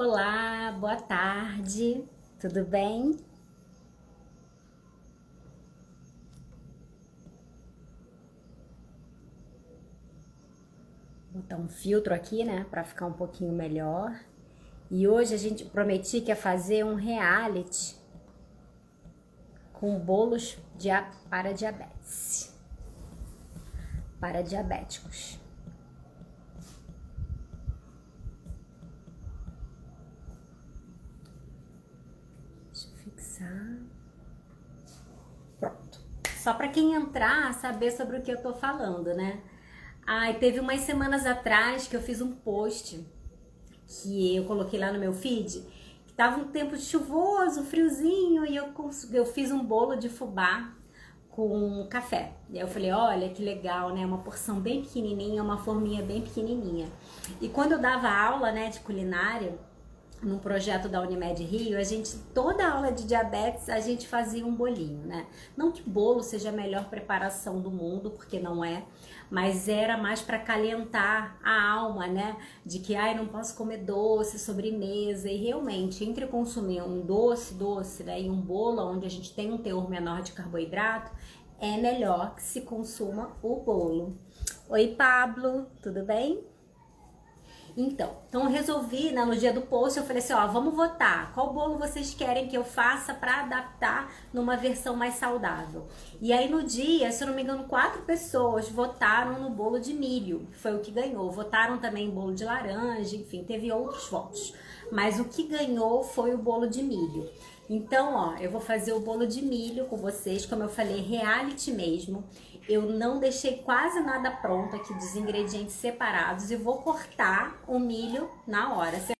Olá, boa tarde, tudo bem? Vou botar um filtro aqui, né, pra ficar um pouquinho melhor. E hoje a gente prometi que ia fazer um reality com bolos para diabetes, para diabéticos. Deixa eu fixar. Pronto. Só para quem entrar saber sobre o que eu tô falando, né? Teve umas semanas atrás que eu fiz um post que eu coloquei lá no meu feed, que tava um tempo chuvoso, friozinho, e eu fiz um bolo de fubá com café. E aí eu falei, olha que legal, né? Uma porção bem pequenininha, uma forminha bem pequenininha. E quando eu dava aula, né, de culinária, num projeto da Unimed Rio, toda aula de diabetes, a gente fazia um bolinho, né? Não que bolo seja a melhor preparação do mundo, porque não é, mas era mais para calentar a alma, né? De que, não posso comer doce, sobremesa, e realmente, entre consumir um doce, né, e um bolo, onde a gente tem um teor menor de carboidrato, é melhor que se consuma o bolo. Oi, Pablo, tudo bem? Então eu resolvi, né, no dia do post, eu falei assim, vamos votar, qual bolo vocês querem que eu faça para adaptar numa versão mais saudável? E aí no dia, se eu não me engano, 4 pessoas votaram no bolo de milho, foi o que ganhou. Votaram também em bolo de laranja, enfim, teve outros votos. Mas o que ganhou foi o bolo de milho. Então, eu vou fazer o bolo de milho com vocês, como eu falei, reality mesmo. Eu não deixei quase nada pronto aqui dos ingredientes separados e vou cortar o milho na hora. Você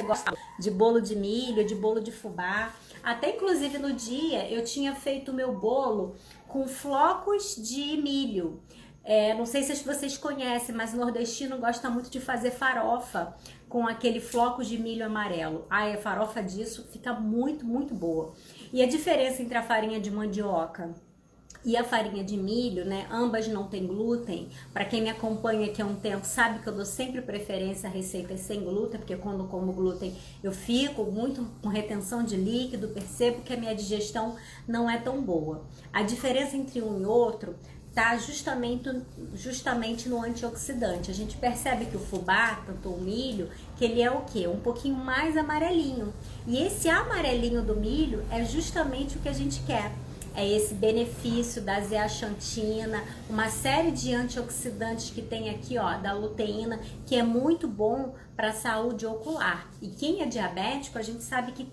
gosta de bolo de milho, de bolo de fubá? Até inclusive no dia eu tinha feito o meu bolo com flocos de milho. Não sei se vocês conhecem, mas o nordestino gosta muito de fazer farofa com aquele flocos de milho amarelo. A farofa disso fica muito, muito boa. E a diferença entre a farinha de mandioca e a farinha de milho, né? Ambas não tem glúten. Para quem me acompanha aqui há um tempo sabe que eu dou sempre preferência a receitas sem glúten, porque quando como glúten eu fico muito com retenção de líquido, percebo que a minha digestão não é tão boa. A diferença entre um e outro tá justamente no antioxidante. A gente percebe que o fubá, tanto o milho, que ele é o quê? Um pouquinho mais amarelinho. E esse amarelinho do milho é justamente o que a gente quer. É esse benefício da zeaxantina, uma série de antioxidantes que tem aqui, da luteína, que é muito bom para a saúde ocular. E quem é diabético, a gente sabe que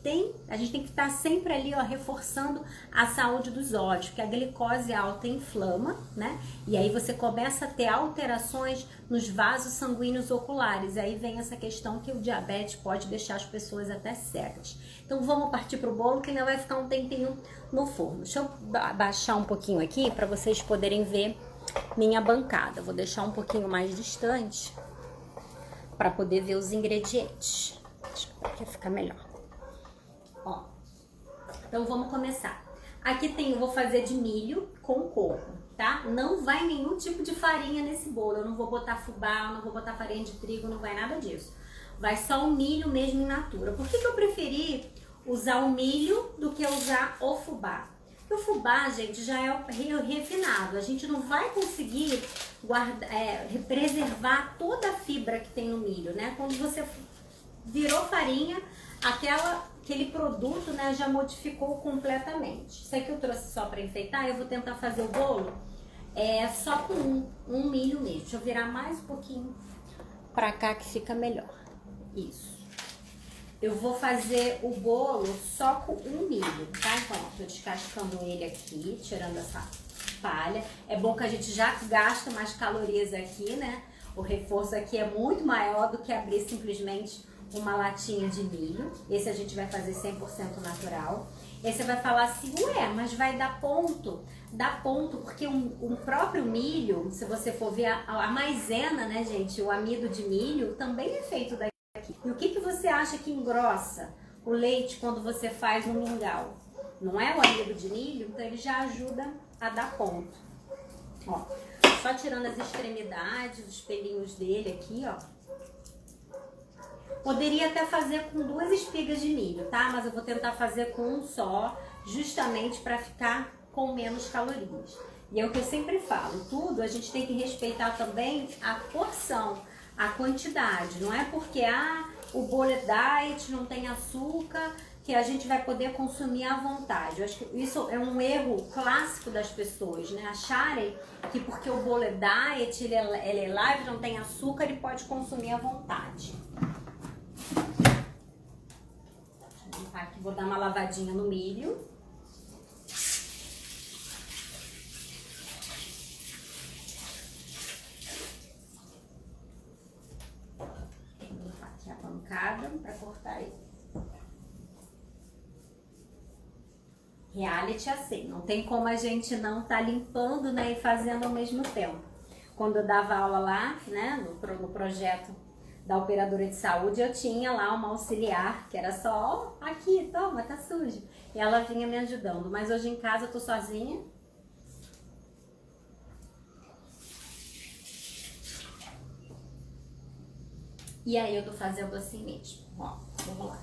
a gente tem que estar sempre ali, reforçando a saúde dos olhos, porque a glicose alta inflama, né? E aí você começa a ter alterações nos vasos sanguíneos oculares. Aí vem essa questão que o diabetes pode deixar as pessoas até cegas. Então vamos partir para o bolo, que ainda vai ficar um tempinho no forno. Deixa eu baixar um pouquinho aqui para vocês poderem ver minha bancada. Vou deixar um pouquinho mais distante para poder ver os ingredientes. Acho que aqui fica melhor. Então vamos começar. Aqui eu vou fazer de milho com coco, tá? Não vai nenhum tipo de farinha nesse bolo. Eu não vou botar fubá, não vou botar farinha de trigo, não vai nada disso. Vai só o milho mesmo in natura. Por que eu preferi usar o milho do que usar o fubá? Porque o fubá, gente, já é refinado. A gente não vai conseguir preservar toda a fibra que tem no milho, né? Quando você virou farinha, aquele produto, né, já modificou completamente. Isso aqui eu trouxe só para enfeitar. Eu vou tentar fazer o bolo só com um milho mesmo. Deixa eu virar mais um pouquinho para cá que fica melhor. Isso. Eu vou fazer o bolo só com um milho, tá? Então, tô descascando ele aqui, tirando essa palha. É bom que a gente já gasta mais calorias aqui, né? O reforço aqui é muito maior do que abrir simplesmente uma latinha de milho. Esse a gente vai fazer 100% natural. Aí você vai falar assim, mas vai dar ponto? Dá ponto, porque o próprio milho, se você for ver a maisena, né, gente? O amido de milho também é feito daqui. E o que você acha que engrossa o leite quando você faz um mingau? Não é o amido de milho? Então ele já ajuda a dar ponto. Só tirando as extremidades, os pelinhos dele aqui, Poderia até fazer com 2 espigas de milho, tá? Mas eu vou tentar fazer com um só, justamente para ficar com menos calorias. E é o que eu sempre falo, tudo a gente tem que respeitar também a porção, a quantidade. Não é porque o bolo é diet, não tem açúcar, que a gente vai poder consumir à vontade. Eu acho que isso é um erro clássico das pessoas, né? Acharem que porque o bolo é diet, ele é light, não tem açúcar, ele pode consumir à vontade. Aqui vou dar uma lavadinha no milho. Vou limpar aqui a pancada para cortar ele. Reality é assim, não tem como a gente não tá limpando, né, e fazendo ao mesmo tempo. Quando eu dava aula lá, né, no projeto da operadora de saúde, eu tinha lá uma auxiliar, que era só, aqui, toma, tá sujo. E ela vinha me ajudando, mas hoje em casa eu tô sozinha. E aí eu tô fazendo assim mesmo, ó, vamos lá.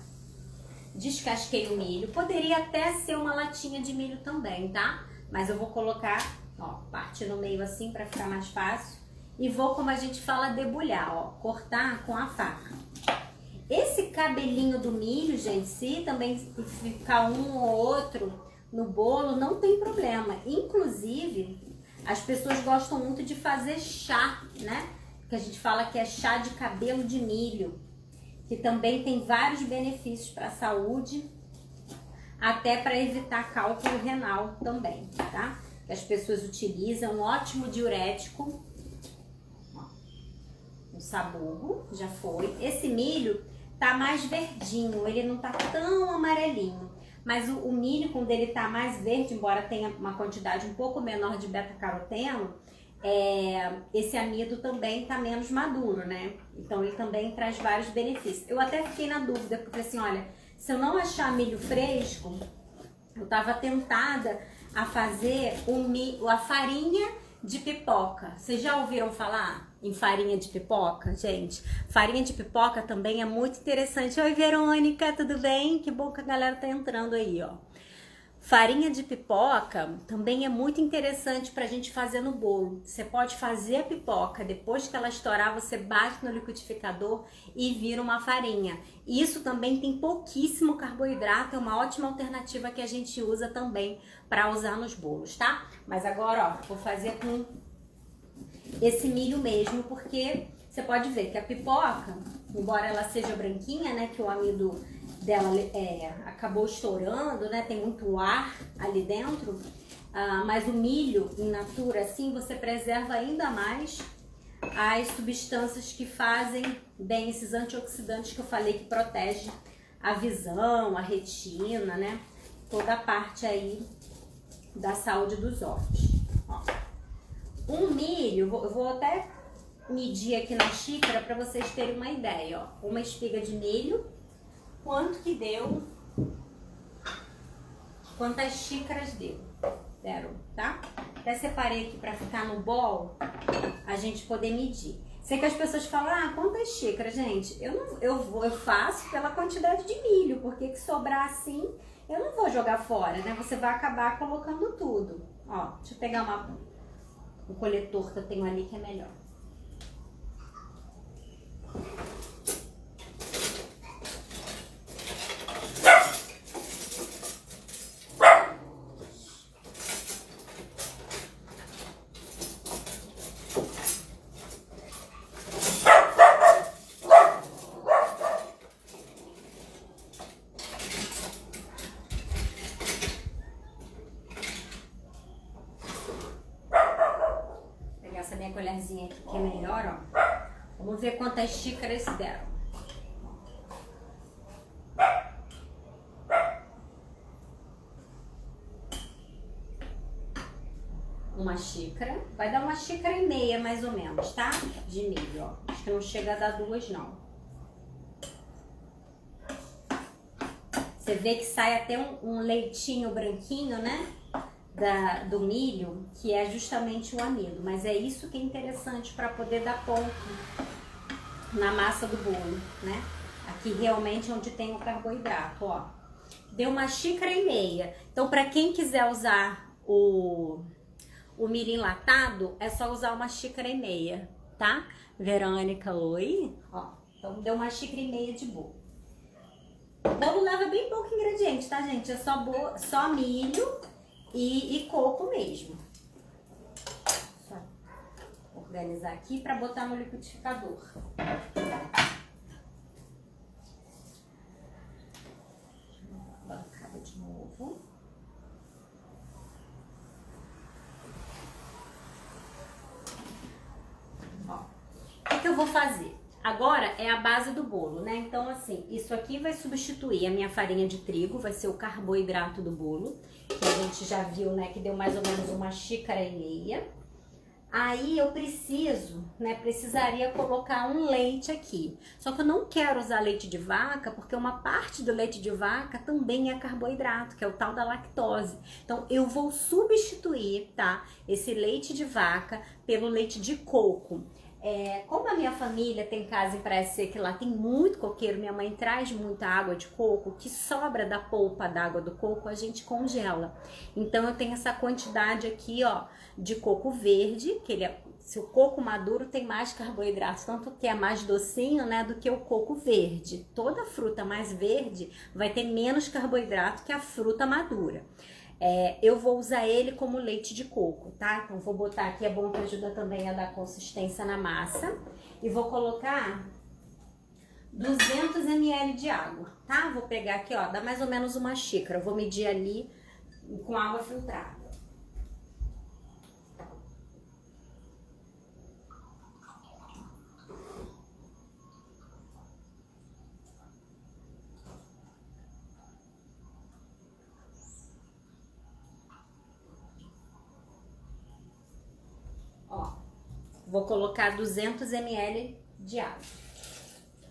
Descasquei o milho, poderia até ser uma latinha de milho também, tá? Mas eu vou colocar, ó, parte no meio assim pra ficar mais fácil. E vou, como a gente fala, debulhar, ó, cortar com a faca. Esse cabelinho do milho, gente, se também ficar um ou outro no bolo, não tem problema. Inclusive, as pessoas gostam muito de fazer chá, né? Que a gente fala que é chá de cabelo de milho, que também tem vários benefícios para a saúde, até para evitar cálculo renal também, tá? Que as pessoas utilizam, um ótimo diurético. O sabugo já foi. Esse milho tá mais verdinho, ele não tá tão amarelinho. Mas o milho, quando ele tá mais verde, embora tenha uma quantidade um pouco menor de beta-caroteno, esse amido também tá menos maduro, né? Então ele também traz vários benefícios. Eu até fiquei na dúvida, porque assim, olha, se eu não achar milho fresco, eu tava tentada a fazer a farinha de pipoca. Vocês já ouviram falar em farinha de pipoca, gente? Farinha de pipoca também é muito interessante. Oi, Verônica, tudo bem? Que bom que a galera tá entrando aí, ó. Farinha de pipoca também é muito interessante pra gente fazer no bolo. Você pode fazer a pipoca, depois que ela estourar, você bate no liquidificador e vira uma farinha. Isso também tem pouquíssimo carboidrato, é uma ótima alternativa que a gente usa também para usar nos bolos, tá? Mas agora, ó, vou fazer com esse milho mesmo, porque você pode ver que a pipoca, embora ela seja branquinha, né, que o amido dela acabou estourando, né, tem muito ar ali dentro, mas o milho in natura, assim, você preserva ainda mais as substâncias que fazem bem, esses antioxidantes que eu falei que protege a visão, a retina, né, toda a parte aí da saúde dos olhos. Ó. Um milho, eu vou até medir aqui na xícara para vocês terem uma ideia, ó. Uma espiga de milho, quanto que deu, quantas xícaras deram, tá? Até separei aqui para ficar no bol, a gente poder medir. Sei que as pessoas falam, quantas xícaras, gente? Eu faço pela quantidade de milho, porque que sobrar assim, eu não vou jogar fora, né? Você vai acabar colocando tudo. Ó, deixa eu pegar o coletor que eu tenho ali que é melhor. Colherzinha aqui que é melhor, ó. Vamos ver quantas xícaras deram. Uma xícara. Vai dar 1,5 xícaras mais ou menos, tá? De milho, ó. Acho que não chega a dar 2, não. Você vê que sai até um leitinho branquinho, né? Do milho, que é justamente o amido, mas é isso que é interessante para poder dar ponto na massa do bolo, né? Aqui realmente onde tem o carboidrato, ó. Deu 1,5 xícaras. Então, para quem quiser usar o milho enlatado, é só usar 1,5 xícaras, tá? Verônica, oi? Ó, então deu 1,5 xícaras de bolo. O bolo leva bem pouco ingrediente, tá, gente? É só milho e coco mesmo. Só organizar aqui para botar no liquidificador. Bancada de novo. Ó, o que eu vou fazer? Agora é a base do bolo, né? Então, assim, isso aqui vai substituir a minha farinha de trigo, vai ser o carboidrato do bolo, que a gente já viu, né, que deu mais ou menos 1,5 xícaras. Aí eu precisaria colocar um leite aqui. Só que eu não quero usar leite de vaca, porque uma parte do leite de vaca também é carboidrato, que é o tal da lactose. Então eu vou substituir, tá, esse leite de vaca pelo leite de coco. Como a minha família tem casa em Praia Seca, lá tem muito coqueiro, minha mãe traz muita água de coco, que sobra da polpa d'água do coco, a gente congela. Então eu tenho essa quantidade aqui, ó, de coco verde, que se o coco maduro tem mais carboidrato, tanto que é mais docinho, né, do que o coco verde. Toda fruta mais verde vai ter menos carboidrato que a fruta madura. Eu vou usar ele como leite de coco, tá? Então vou botar aqui, é bom que ajuda também a dar consistência na massa. E vou colocar 200 ml de água, tá? Vou pegar aqui, ó, dá mais ou menos 1 xícara. Eu vou medir ali com água filtrada. Vou colocar 200 ml de água.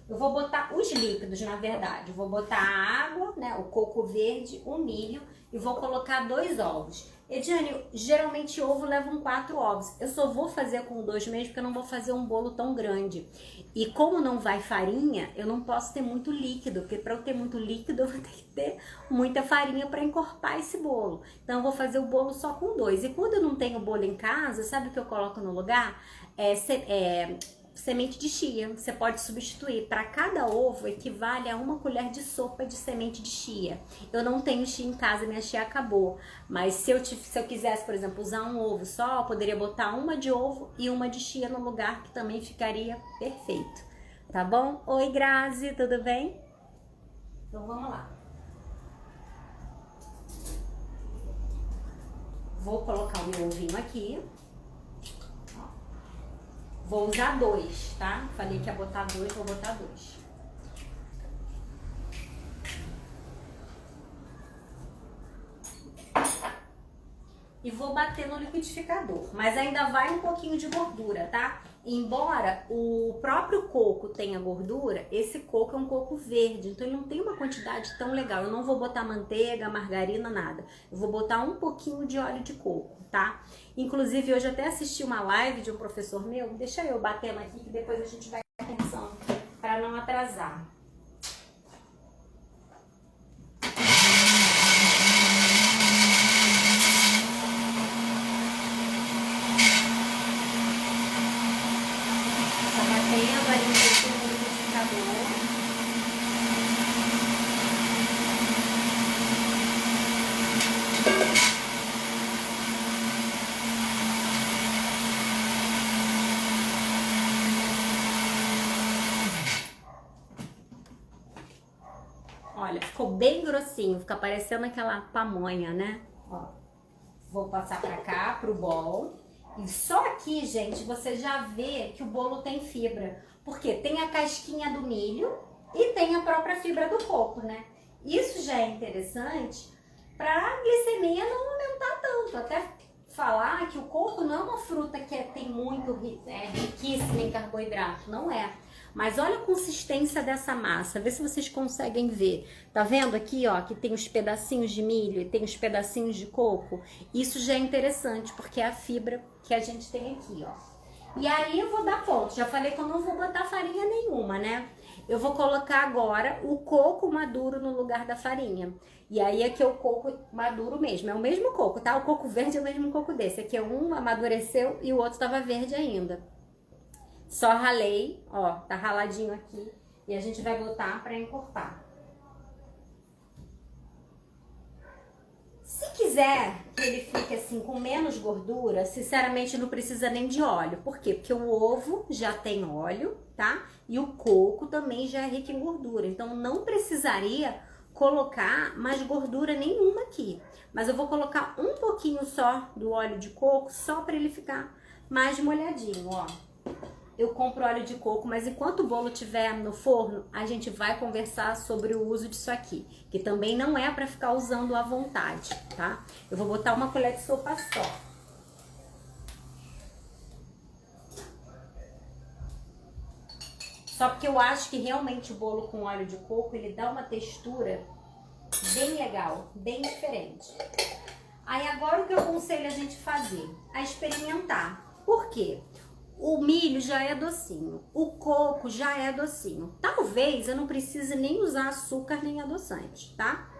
Eu vou botar os líquidos, na verdade. Eu vou botar a água, né, o coco verde, o milho e vou colocar 2 ovos. Ediane, geralmente ovo levam 4 ovos. Eu só vou fazer com 2 mesmo, porque eu não vou fazer um bolo tão grande. E como não vai farinha, eu não posso ter muito líquido, porque para eu ter muito líquido, eu vou ter que ter muita farinha para encorpar esse bolo. Então eu vou fazer o bolo só com 2. E quando eu não tenho bolo em casa, sabe o que eu coloco no lugar? Semente de chia. Você pode substituir. Para cada ovo equivale a 1 colher de sopa de semente de chia. Eu não tenho chia em casa, minha chia acabou. Mas se eu quisesse, por exemplo, usar um ovo só, eu poderia botar 1 de ovo e 1 de chia no lugar, que também ficaria perfeito. Tá bom? Oi, Grazi, tudo bem? Então vamos lá. Vou colocar o meu ovinho aqui. Vou usar 2, tá? Falei que ia botar 2, vou botar 2. E vou bater no liquidificador, mas ainda vai um pouquinho de gordura, tá? Embora o próprio coco tenha gordura, esse coco é um coco verde, então ele não tem uma quantidade tão legal. Eu não vou botar manteiga, margarina, nada. Eu vou botar um pouquinho de óleo de coco, tá? Inclusive, hoje até assisti uma live de um professor meu, deixa eu batendo aqui que depois a gente vai atenção para não atrasar. Olha, ficou bem grossinho, fica parecendo aquela pamonha, né? Ó, vou passar pra cá, pro bol. E só aqui, gente, você já vê que o bolo tem fibra. Porque tem a casquinha do milho e tem a própria fibra do coco, né? Isso já é interessante pra glicemia não aumentar tanto. Até falar que o coco não é uma fruta que tem muito riquíssima em carboidrato, não é. Mas olha a consistência dessa massa, vê se vocês conseguem ver. Tá vendo aqui, ó, que tem os pedacinhos de milho e tem os pedacinhos de coco? Isso já é interessante, porque é a fibra que a gente tem aqui, ó. E aí eu vou dar ponto. Já falei que eu não vou botar farinha nenhuma, né? Eu vou colocar agora o coco maduro no lugar da farinha. E aí aqui é o coco maduro mesmo, é o mesmo coco, tá? O coco verde é o mesmo coco desse. Aqui é um amadureceu e o outro tava verde ainda. Só ralei, ó, tá raladinho aqui. E a gente vai botar pra encorpar. Se quiser que ele fique assim com menos gordura, sinceramente não precisa nem de óleo. Por quê? Porque o ovo já tem óleo, tá? E o coco também já é rico em gordura. Então não precisaria colocar mais gordura nenhuma aqui. Mas eu vou colocar um pouquinho só do óleo de coco, só para ele ficar mais molhadinho, ó. Eu compro óleo de coco, mas enquanto o bolo estiver no forno, a gente vai conversar sobre o uso disso aqui, que também não é para ficar usando à vontade, tá? Eu vou botar uma colher de sopa só. Só porque eu acho que realmente o bolo com óleo de coco, ele dá uma textura bem legal, bem diferente. Aí agora o que eu aconselho a gente fazer? A experimentar. Por quê? O milho já é docinho, o coco já é docinho. Talvez eu não precise nem usar açúcar nem adoçante, tá?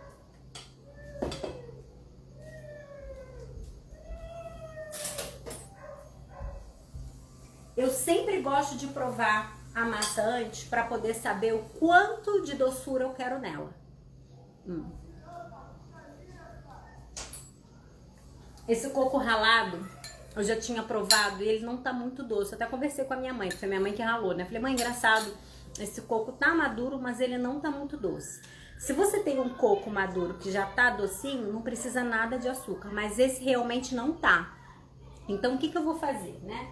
Eu sempre gosto de provar a massa antes para poder saber o quanto de doçura eu quero nela. Esse coco ralado eu já tinha provado e ele não tá muito doce. Eu até conversei com a minha mãe, que foi minha mãe que ralou, né? Falei, mãe, engraçado, esse coco tá maduro, mas ele não tá muito doce. Se você tem um coco maduro que já tá docinho, não precisa nada de açúcar, mas esse realmente não tá. Então, o que que eu vou fazer, né?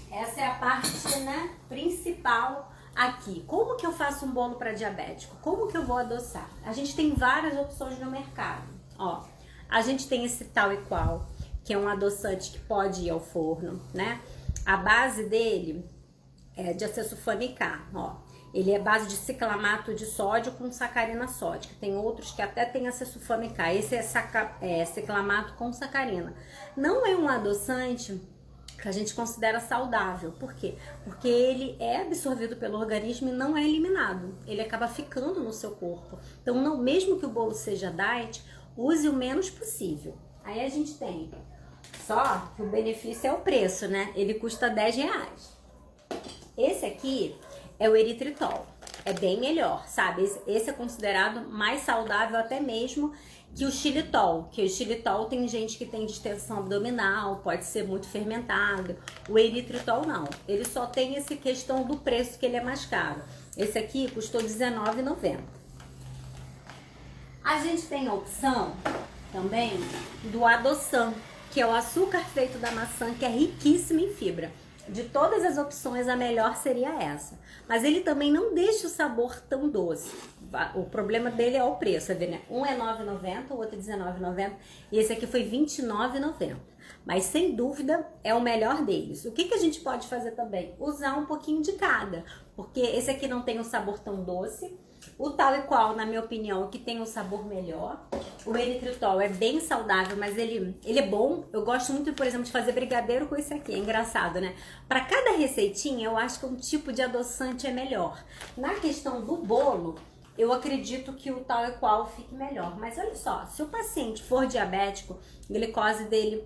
Essa é a parte, né, principal aqui. Como que eu faço um bolo para diabético? Como que eu vou adoçar? A gente tem várias opções no mercado. Ó, a gente tem esse tal e qual, que é um adoçante que pode ir ao forno, né? A base dele é de acesulfame K, ó. Ele é base de ciclamato de sódio com sacarina sódica. Tem outros que até tem acesulfame K. Esse é ciclamato com sacarina. Não é um adoçante que a gente considera saudável. Por quê? Porque ele é absorvido pelo organismo e não é eliminado. Ele acaba ficando no seu corpo. Então, não, mesmo que o bolo seja diet, use o menos possível. Aí a gente tem, só que o benefício é o preço, né? Ele custa R$10. Esse aqui é o eritritol. É bem melhor, sabe? Esse é considerado mais saudável até mesmo que o xilitol. Que o xilitol tem gente que tem distensão abdominal, pode ser muito fermentado. O eritritol não. Ele só tem essa questão do preço, que ele é mais caro. Esse aqui custou R$19,90. A gente tem a opção também do adoçam, que é o açúcar feito da maçã, que é riquíssimo em fibra. De todas as opções, a melhor seria essa. Mas ele também não deixa o sabor tão doce. O problema dele é o preço, né? Um é R$9,90, o outro é R$19,90 e esse aqui foi R$29,90. Mas sem dúvida é o melhor deles. O que a gente pode fazer também? Usar um pouquinho de cada, porque esse aqui não tem um sabor tão doce. O tal e qual, na minha opinião, o que tem um sabor melhor. O eritritol é bem saudável, mas ele é bom. Eu gosto muito, por exemplo, de fazer brigadeiro com esse aqui. É engraçado, né? Para cada receitinha, eu acho que um tipo de adoçante é melhor. Na questão do bolo, eu acredito que o tal e qual fique melhor. Mas olha só, se o paciente for diabético, a glicose dele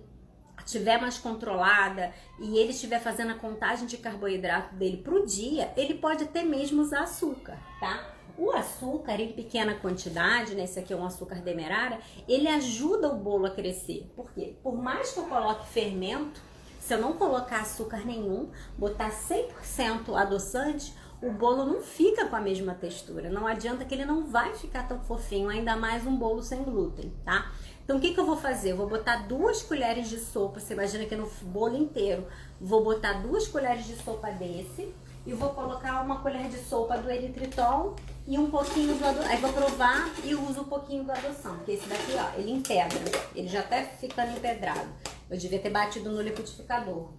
estiver mais controlada e ele estiver fazendo a contagem de carboidrato dele pro dia, ele pode até mesmo usar açúcar, tá? O açúcar em pequena quantidade, né, esse aqui é um açúcar demerara, ele ajuda o bolo a crescer. Por quê? Por mais que eu coloque fermento, se eu não colocar açúcar nenhum, botar 100% adoçante, o bolo não fica com a mesma textura. Não adianta, que ele não vai ficar tão fofinho, ainda mais um bolo sem glúten, tá? Então, o que eu vou fazer? Eu vou botar 2 colheres de sopa, você imagina que no bolo inteiro, vou botar 2 colheres de sopa desse, e vou colocar uma colher de sopa do eritritol e um pouquinho do adoçante. Aí vou provar e uso um pouquinho do adoção, porque esse daqui, ó, ele empedra, ele já tá ficando empedrado. Eu devia ter batido no liquidificador.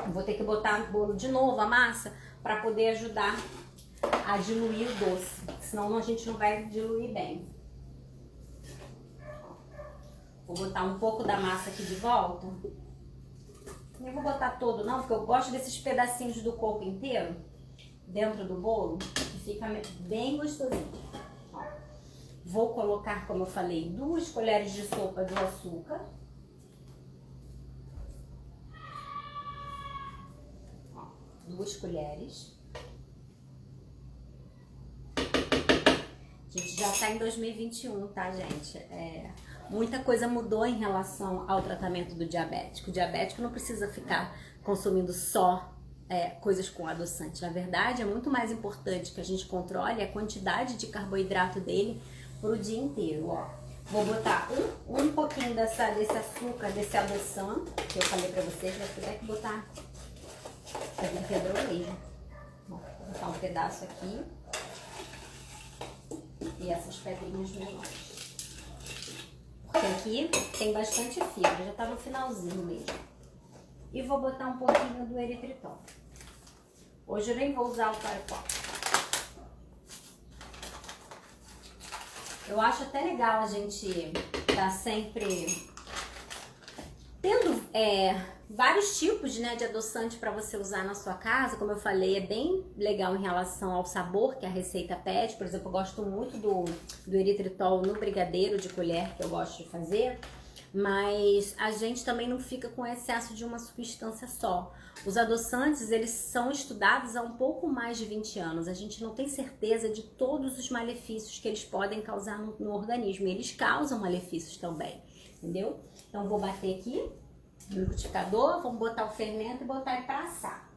Vou ter que botar no bolo de novo a massa para poder ajudar a diluir o doce, senão a gente não vai diluir bem. Vou botar um pouco da massa aqui de volta. Não vou botar todo não, porque eu gosto desses pedacinhos do coco inteiro dentro do bolo, que fica bem gostosinho. Ó, vou colocar, como eu falei, 2 colheres de sopa de açúcar. Ó, 2 colheres. A gente já tá em 2021, tá, gente? Muita coisa mudou em relação ao tratamento do diabético. O diabético não precisa ficar consumindo só coisas com adoçante. Na verdade, é muito mais importante que a gente controle a quantidade de carboidrato dele pro dia inteiro, ó. Vou botar um pouquinho desse açúcar, desse adoçante, que eu falei pra vocês, mas tiver que botar aqui quebrou mesmo. Ó, vou botar um pedaço aqui. E essas pedrinhas menores. Porque aqui tem bastante fibra, já tá no finalzinho mesmo. E vou botar um pouquinho do eritritol. Hoje eu nem vou usar o Paracol. Eu acho até legal a gente tá sempre tendo vários tipos, né, de adoçante para você usar na sua casa. Como eu falei, é bem legal em relação ao sabor que a receita pede. Por exemplo, eu gosto muito do eritritol no brigadeiro de colher, que eu gosto de fazer. Mas a gente também não fica com excesso de uma substância só. Os adoçantes, eles são estudados há um pouco mais de 20 anos. A gente não tem certeza de todos os malefícios que eles podem causar no organismo. E eles causam malefícios também, entendeu? Então, vou bater aqui no liquidificador, vamos botar o fermento e botar ele para assar.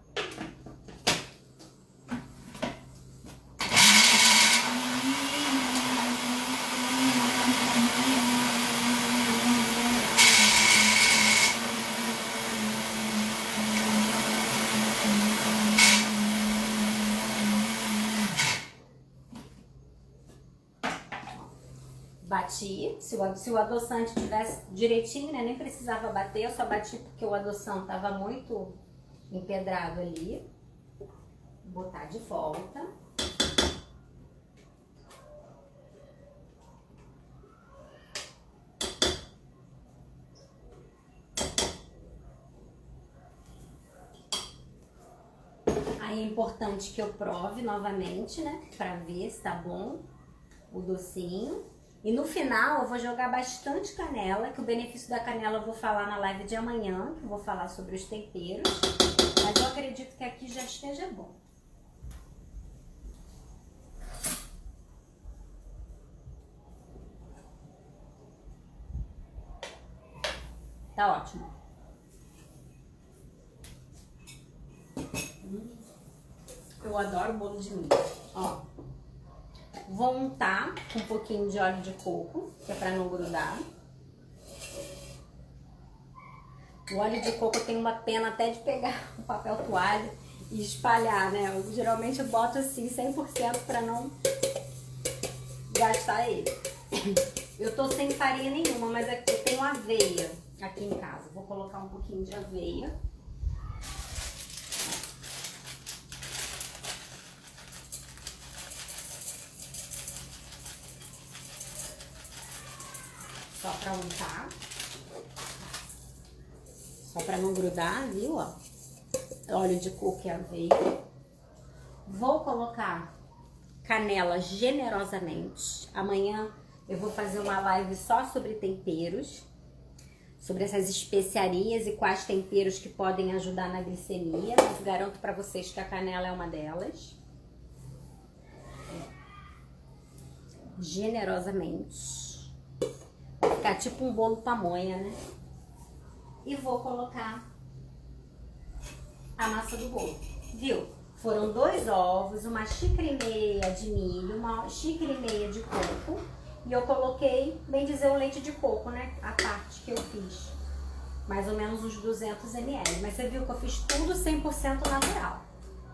Bati, se o adoçante tivesse direitinho, né, nem precisava bater, eu só bati porque o adoção estava muito empedrado ali. Vou botar de volta. Aí é importante que eu prove novamente, né, pra ver se tá bom o docinho. E no final eu vou jogar bastante canela, que o benefício da canela eu vou falar na live de amanhã, que eu vou falar sobre os temperos. Mas eu acredito que aqui já esteja bom. Tá ótimo. Eu adoro bolo de milho. Ó. Vou untar com um pouquinho de óleo de coco, que é pra não grudar. O óleo de coco tem uma pena até de pegar o papel toalha e espalhar, né? Geralmente eu boto assim 100% pra não gastar ele. Eu tô sem farinha nenhuma, mas eu tenho aveia aqui em casa. Vou colocar um pouquinho de aveia. Só pra untar. Só pra não grudar, viu? Ó, óleo de coco e aveia. Vou colocar canela generosamente. Amanhã eu vou fazer uma live só sobre temperos. Sobre essas especiarias e quais temperos que podem ajudar na glicemia. Mas garanto pra vocês que a canela é uma delas. Generosamente. Vai ficar tipo um bolo pamonha, né? E vou colocar a massa do bolo, viu? Foram 2 ovos, 1,5 xícaras de milho, 1,5 xícaras de coco. E eu coloquei, bem dizer, o leite de coco, né? A parte que eu fiz. Mais ou menos uns 200 ml. Mas você viu que eu fiz tudo 100% natural.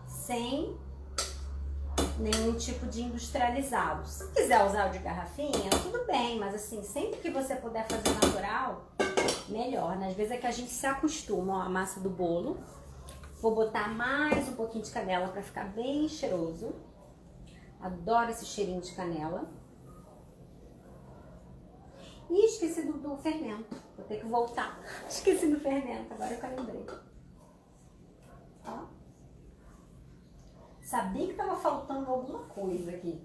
Sem nenhum tipo de industrializado. Se quiser usar o de garrafinha, tudo bem. Mas assim, sempre que você puder fazer natural, melhor, né? Às vezes é que a gente se acostuma, ó, a massa do bolo. Vou botar mais um pouquinho de canela pra ficar bem cheiroso. Adoro esse cheirinho de canela. E esqueci do fermento. Vou ter que voltar. Esqueci do fermento, agora que eu lembrei. Ó. Sabia que tava faltando alguma coisa aqui.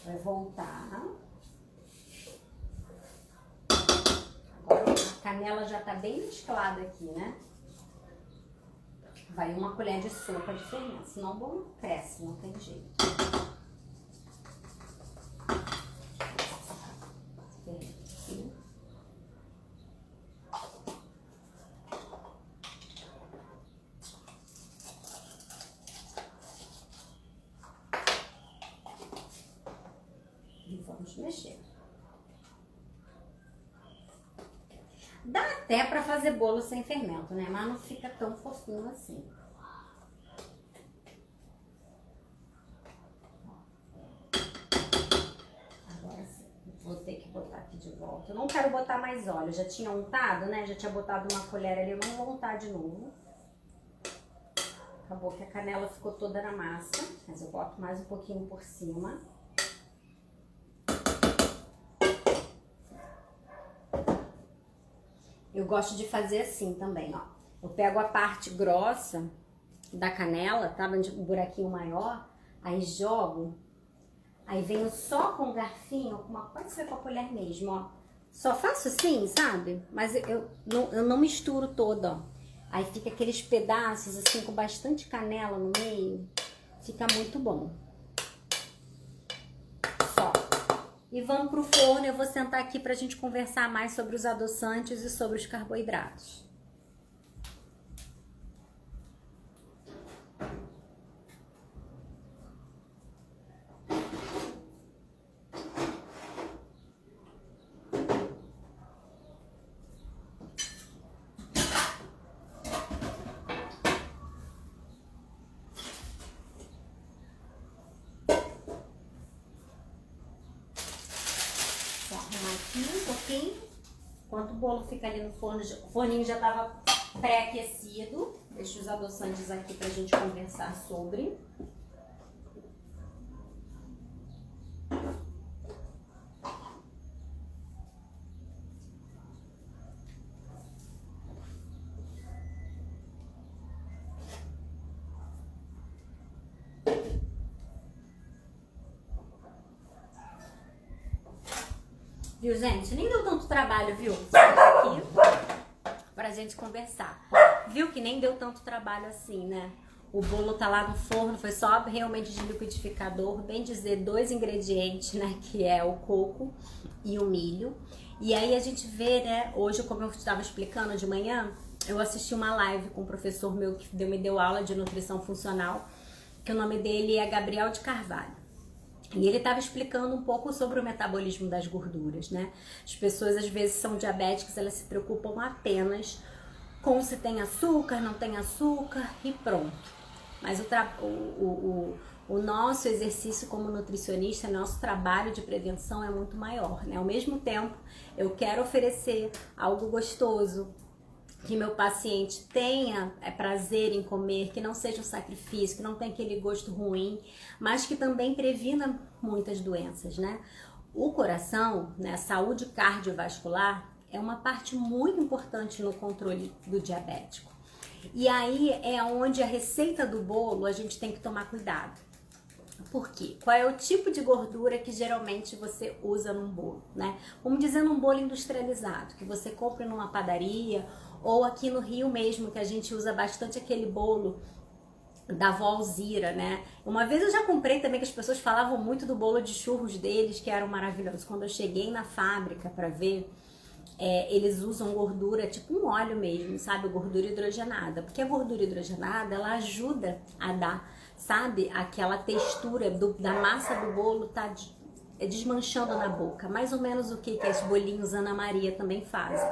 Vai voltar. Agora a canela já tá bem mesclada aqui, né? Vai uma colher de sopa de fermento, senão o bolo cresce, não tem jeito. Aqui. E vamos mexer. Dá até pra fazer bolo sem fermento, né? Mas não fica tão fofinho assim. Agora sim, vou ter que botar aqui de volta. Eu não quero botar mais óleo, já tinha untado, né? Já tinha botado uma colher ali, eu não vou untar de novo. Acabou que a canela ficou toda na massa, mas eu boto mais um pouquinho por cima. Eu gosto de fazer assim também, ó. Eu pego a parte grossa da canela, tá? Um buraquinho maior, aí jogo, aí venho só com o garfinho, pode ser com a colher mesmo, ó. Só faço assim, sabe? Mas eu não misturo toda, ó. Aí fica aqueles pedaços assim com bastante canela no meio, fica muito bom. Só. E vamos pro forno, eu vou sentar aqui pra gente conversar mais sobre os adoçantes e sobre os carboidratos. Arrumar aqui um pouquinho, enquanto o bolo fica ali no forno, o forninho já estava pré-aquecido. Deixa os adoçantes aqui pra gente conversar sobre. Viu, gente? Nem deu tanto trabalho, viu? Sentar aqui pra gente conversar. Viu que nem deu tanto trabalho assim, né? O bolo tá lá no forno, foi só realmente de liquidificador, bem dizer, 2 ingredientes, né? Que é o coco e o milho. E aí a gente vê, né? Hoje, como eu estava explicando de manhã, eu assisti uma live com um professor meu que me deu aula de nutrição funcional, que o nome dele é Gabriel de Carvalho. E ele estava explicando um pouco sobre o metabolismo das gorduras, né? As pessoas às vezes são diabéticas, elas se preocupam apenas com se tem açúcar, não tem açúcar e pronto. Mas o nosso exercício como nutricionista, nosso trabalho de prevenção é muito maior, né? Ao mesmo tempo, eu quero oferecer algo gostoso, que meu paciente tenha prazer em comer, que não seja um sacrifício, que não tenha aquele gosto ruim, mas que também previna muitas doenças, né? O coração, né, a saúde cardiovascular, é uma parte muito importante no controle do diabético. E aí é onde a receita do bolo a gente tem que tomar cuidado. Por quê? Qual é o tipo de gordura que geralmente você usa num bolo, né? Vamos dizer num bolo industrializado, que você compra numa padaria, ou aqui no Rio mesmo, que a gente usa bastante aquele bolo da vó Alzira, né? Uma vez eu já comprei também, que as pessoas falavam muito do bolo de churros deles, que eram maravilhosos. Quando eu cheguei na fábrica para ver, eles usam gordura, tipo um óleo mesmo, sabe? Gordura hidrogenada. Porque a gordura hidrogenada, ela ajuda a dar, sabe? Aquela textura da massa do bolo tá desmanchando na boca. Mais ou menos o que os bolinhos Ana Maria também fazem.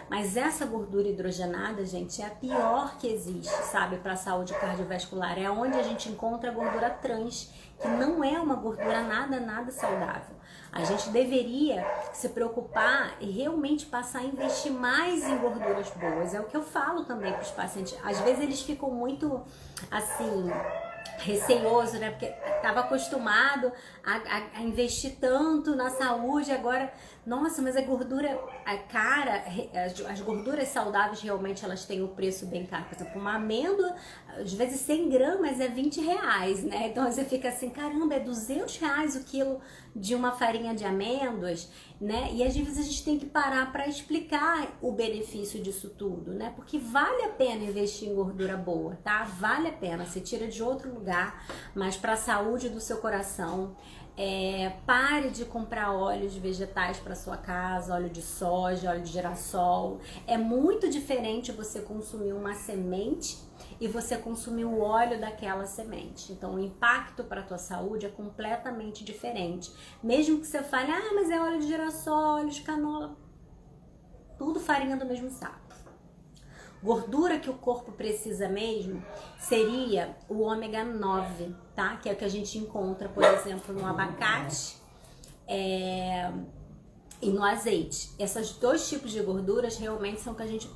Mas essa gordura hidrogenada, gente, é a pior que existe, sabe? Para a saúde cardiovascular. É onde a gente encontra a gordura trans, que não é uma gordura nada saudável. A gente deveria se preocupar e realmente passar a investir mais em gorduras boas. É o que eu falo também para os pacientes. Às vezes eles ficam muito, assim, receoso, né? Porque estava acostumado a investir tanto na saúde, agora, nossa, mas a gordura, cara, as gorduras saudáveis realmente elas têm o preço bem caro. Por exemplo, uma amêndoa, às vezes 100 gramas é 20 reais, né? Então você fica assim, caramba, é 200 reais o quilo de uma farinha de amêndoas, né? E às vezes a gente tem que parar para explicar o benefício disso tudo, né? Porque vale a pena investir em gordura boa, tá? Vale a pena, você tira de outro lugar, mas para a saúde do seu coração. Pare de comprar óleos vegetais para sua casa, óleo de soja, óleo de girassol. É muito diferente você consumir uma semente e você consumir o óleo daquela semente. Então o impacto para a tua saúde é completamente diferente. Mesmo que você fale, mas é óleo de girassol, óleo de canola, tudo farinha do mesmo saco. Gordura que o corpo precisa mesmo seria o ômega 9, tá? Que é o que a gente encontra, por exemplo, no abacate e no azeite. Esses dois tipos de gorduras realmente são o que a gente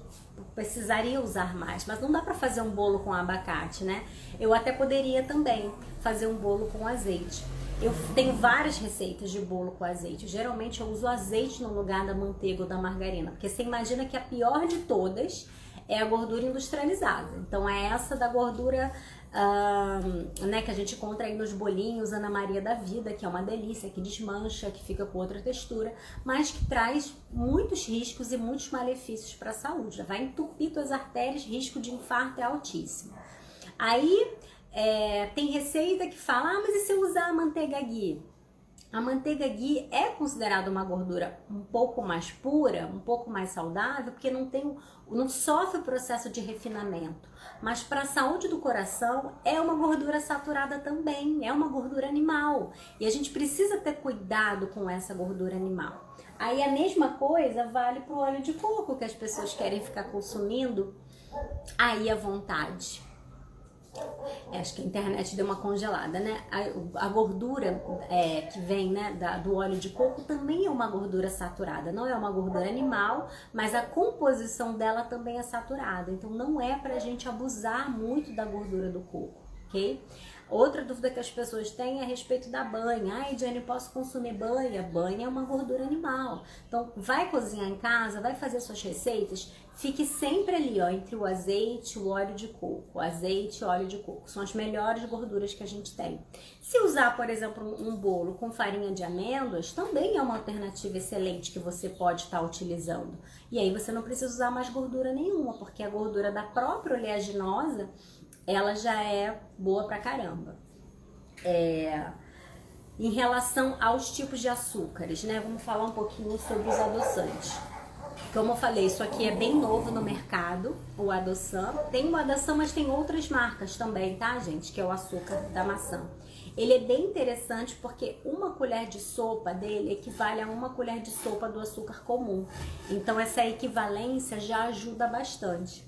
precisaria usar mais, mas não dá para fazer um bolo com abacate, né? Eu até poderia também fazer um bolo com azeite. Eu tenho várias receitas de bolo com azeite. Geralmente eu uso azeite no lugar da manteiga ou da margarina, porque você imagina que a pior de todas é a gordura industrializada. Então é essa da gordura né, que a gente encontra aí nos bolinhos Ana Maria da Vida, que é uma delícia, que desmancha, que fica com outra textura, mas que traz muitos riscos e muitos malefícios para a saúde. Vai entupir suas artérias, risco de infarto é altíssimo. Aí tem receita que fala, mas e se eu usar a manteiga ghee? A manteiga ghee é considerada uma gordura um pouco mais pura, um pouco mais saudável, porque não sofre o processo de refinamento. Mas para a saúde do coração é uma gordura saturada também, é uma gordura animal. E a gente precisa ter cuidado com essa gordura animal. Aí a mesma coisa vale para o óleo de coco, que as pessoas querem ficar consumindo aí à vontade. Acho que a internet deu uma congelada, né? A gordura que vem, né, do óleo de coco também é uma gordura saturada. Não é uma gordura animal, mas a composição dela também é saturada. Então não é pra gente abusar muito da gordura do coco, ok? Outra dúvida que as pessoas têm é a respeito da banha. Ai, Jane, posso consumir banha? Banha é uma gordura animal. Então, vai cozinhar em casa, vai fazer suas receitas, fique sempre ali, ó, entre o azeite e o óleo de coco. Azeite e óleo de coco são as melhores gorduras que a gente tem. Se usar, por exemplo, um bolo com farinha de amêndoas, também é uma alternativa excelente que você pode estar utilizando. E aí você não precisa usar mais gordura nenhuma, porque a gordura da própria oleaginosa, ela já é boa pra caramba. Em relação aos tipos de açúcares, né? Vamos falar um pouquinho sobre os adoçantes. Como eu falei, isso aqui é bem novo no mercado, o adoçan. Tem o adoçan, mas tem outras marcas também, tá, gente? Que é o açúcar da maçã. Ele é bem interessante porque uma colher de sopa dele equivale a uma colher de sopa do açúcar comum. Então essa equivalência já ajuda bastante.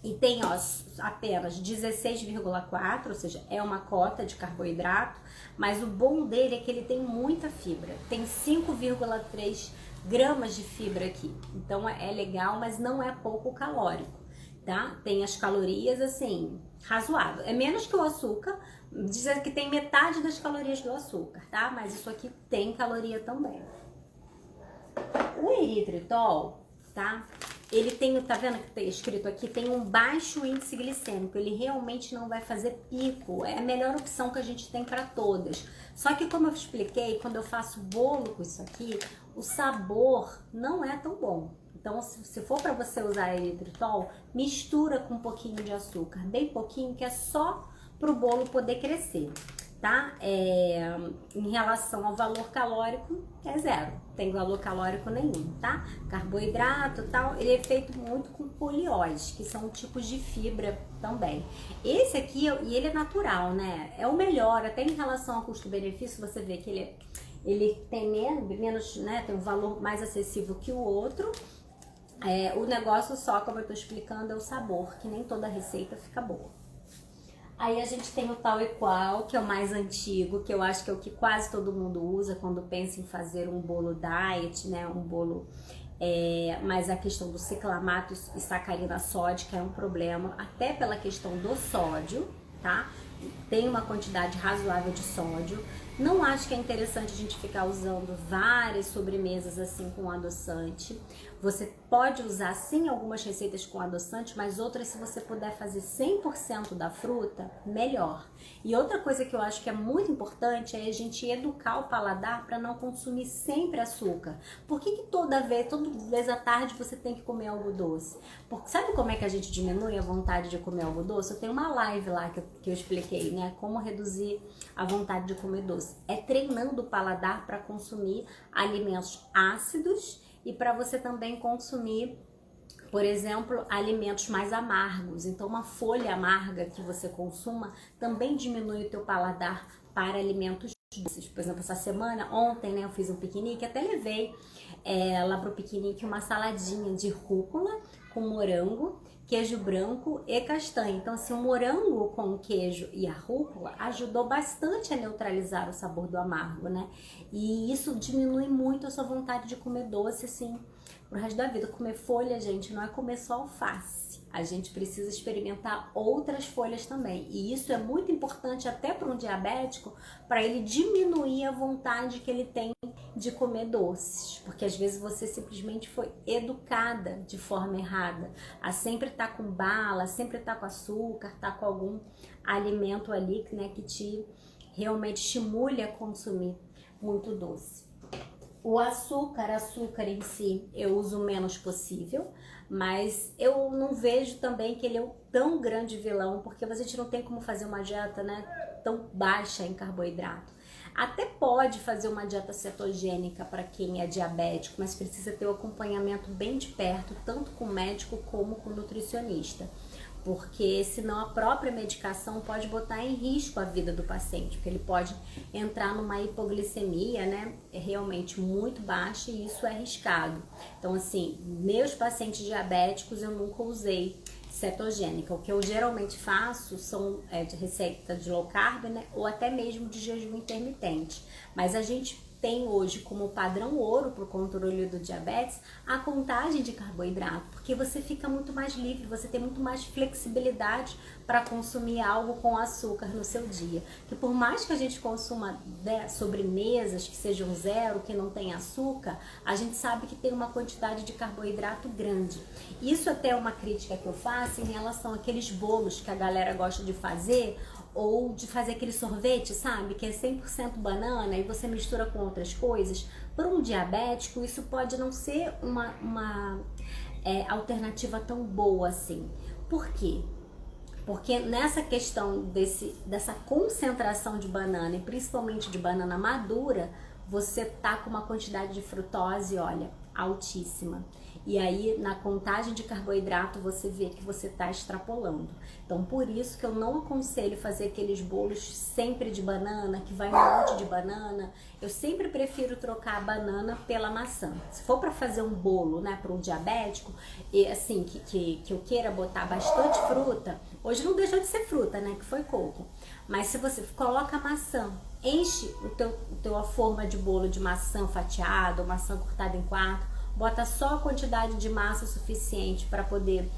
E tem, ó, apenas 16,4, ou seja, é uma cota de carboidrato, mas o bom dele é que ele tem muita fibra. Tem 5,3 gramas de fibra aqui. Então é legal, mas não é pouco calórico, tá? Tem as calorias, assim, razoável. É menos que o açúcar, dizem que tem metade das calorias do açúcar, tá? Mas isso aqui tem caloria também. O eritritol, tá? Ele tem, tá vendo que tá escrito aqui, tem um baixo índice glicêmico, ele realmente não vai fazer pico, é a melhor opção que a gente tem para todas. Só que como eu expliquei, quando eu faço bolo com isso aqui, o sabor não é tão bom. Então, se for para você usar eritritol, mistura com um pouquinho de açúcar, bem pouquinho, que é só pro bolo poder crescer, tá? Em relação ao valor calórico, é zero, não tem valor calórico nenhum, tá? Carboidrato e tal, ele é feito muito com polióide, que são tipos de fibra também. Esse aqui, e ele é natural, né? É o melhor, até em relação ao custo-benefício, você vê que ele tem menos, né? Tem um valor mais acessível que o outro. O negócio só, como eu tô explicando, é o sabor, que nem toda receita fica boa. Aí a gente tem o tal e qual, que é o mais antigo, que eu acho que é o que quase todo mundo usa quando pensa em fazer um bolo diet, né? Um bolo, mas a questão do ciclamato e sacarina sódica é um problema, até pela questão do sódio, tá? Tem uma quantidade razoável de sódio. Não acho que é interessante a gente ficar usando várias sobremesas assim com adoçante. Você pode usar sim algumas receitas com adoçante, mas outras, se você puder fazer 100% da fruta, melhor. E outra coisa que eu acho que é muito importante é a gente educar o paladar para não consumir sempre açúcar. Por que toda vez à tarde você tem que comer algo doce? Porque sabe como é que a gente diminui a vontade de comer algo doce? Eu tenho uma live lá que eu expliquei, né? Como reduzir a vontade de comer doce. É treinando o paladar para consumir alimentos ácidos e para você também consumir, por exemplo, alimentos mais amargos. Então, uma folha amarga que você consuma também diminui o teu paladar para alimentos doces. Por exemplo, essa semana, ontem, né, eu fiz um piquenique, até levei lá pro piquenique uma saladinha de rúcula com morango, queijo branco e castanha. Então, assim, o morango com o queijo e a rúcula ajudou bastante a neutralizar o sabor do amargo, né? E isso diminui muito a sua vontade de comer doce, assim, pro resto da vida. Comer folha, gente, não é comer só alface. A gente precisa experimentar outras folhas também. E isso é muito importante até para um diabético, para ele diminuir a vontade que ele tem de comer doces. Porque às vezes você simplesmente foi educada de forma errada a sempre estar com bala, sempre estar com açúcar, estar com algum alimento ali, né, que te realmente estimule a consumir muito doce. O açúcar em si, eu uso o menos possível, mas eu não vejo também que ele é um tão grande vilão, porque a gente não tem como fazer uma dieta, né, tão baixa em carboidrato. Até pode fazer uma dieta cetogênica para quem é diabético, mas precisa ter o acompanhamento bem de perto, tanto com o médico como com o nutricionista. Porque senão a própria medicação pode botar em risco a vida do paciente, porque ele pode entrar numa hipoglicemia, né, realmente muito baixa, e isso é arriscado. Então, assim, meus pacientes diabéticos eu nunca usei cetogênica. O que eu geralmente faço são de receita de low carb, né, ou até mesmo de jejum intermitente. Mas a gente tem hoje como padrão ouro para o controle do diabetes a contagem de carboidrato, porque você fica muito mais livre, você tem muito mais flexibilidade para consumir algo com açúcar no seu dia. Que por mais que a gente consuma, né, sobremesas que sejam zero, que não tem açúcar, a gente sabe que tem uma quantidade de carboidrato grande. Isso até é uma crítica que eu faço em relação àqueles bolos que a galera gosta de fazer, ou de fazer aquele sorvete, sabe? Que é 100% banana e você mistura com outras coisas. Para um diabético, isso pode não ser uma alternativa tão boa assim. Por quê? Porque nessa questão dessa concentração de banana, e principalmente de banana madura, você tá com uma quantidade de frutose, olha, altíssima. E aí, na contagem de carboidrato, você vê que você está extrapolando. Então, por isso que eu não aconselho fazer aqueles bolos sempre de banana, que vai um monte de banana. Eu sempre prefiro trocar a banana pela maçã. Se for para fazer um bolo, né, para um diabético, e assim, que eu queira botar bastante fruta, hoje não deixou de ser fruta, né, que foi coco. Mas se você coloca a maçã, enche a forma de bolo de maçã fatiada, ou maçã cortada em quatro, bota só a quantidade de massa suficiente para poder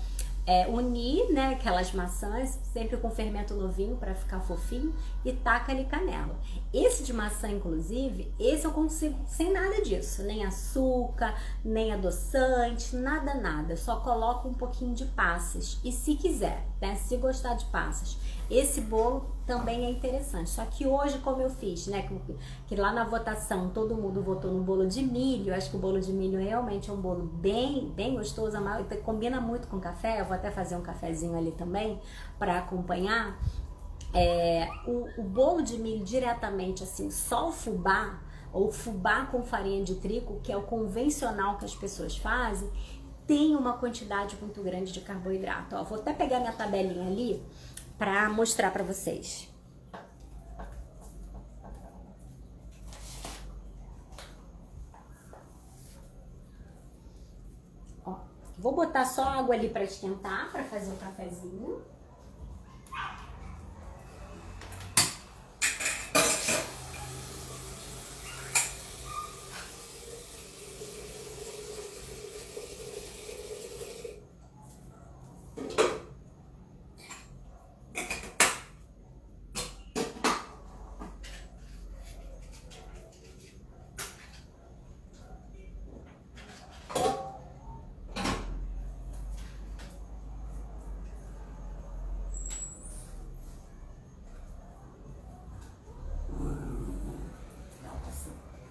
unir, né, aquelas maçãs, sempre com fermento novinho para ficar fofinho, e taca ali canela. Esse de maçã, inclusive, esse eu consigo sem nada disso, nem açúcar, nem adoçante, nada. Eu só coloco um pouquinho de passas, e se quiser, né, se gostar de passas, esse bolo também é interessante. Só que hoje, como eu fiz, né, que lá na votação todo mundo votou no bolo de milho, eu acho que o bolo de milho realmente é um bolo bem gostoso, combina muito com café. Eu vou até fazer um cafezinho ali também para acompanhar. O bolo de milho diretamente, assim, só o fubá, ou fubá com farinha de trigo, que é o convencional que as pessoas fazem, tem uma quantidade muito grande de carboidrato. Ó, vou até pegar minha tabelinha ali para mostrar para vocês. Ó, vou botar só água ali para esquentar, para fazer o cafezinho.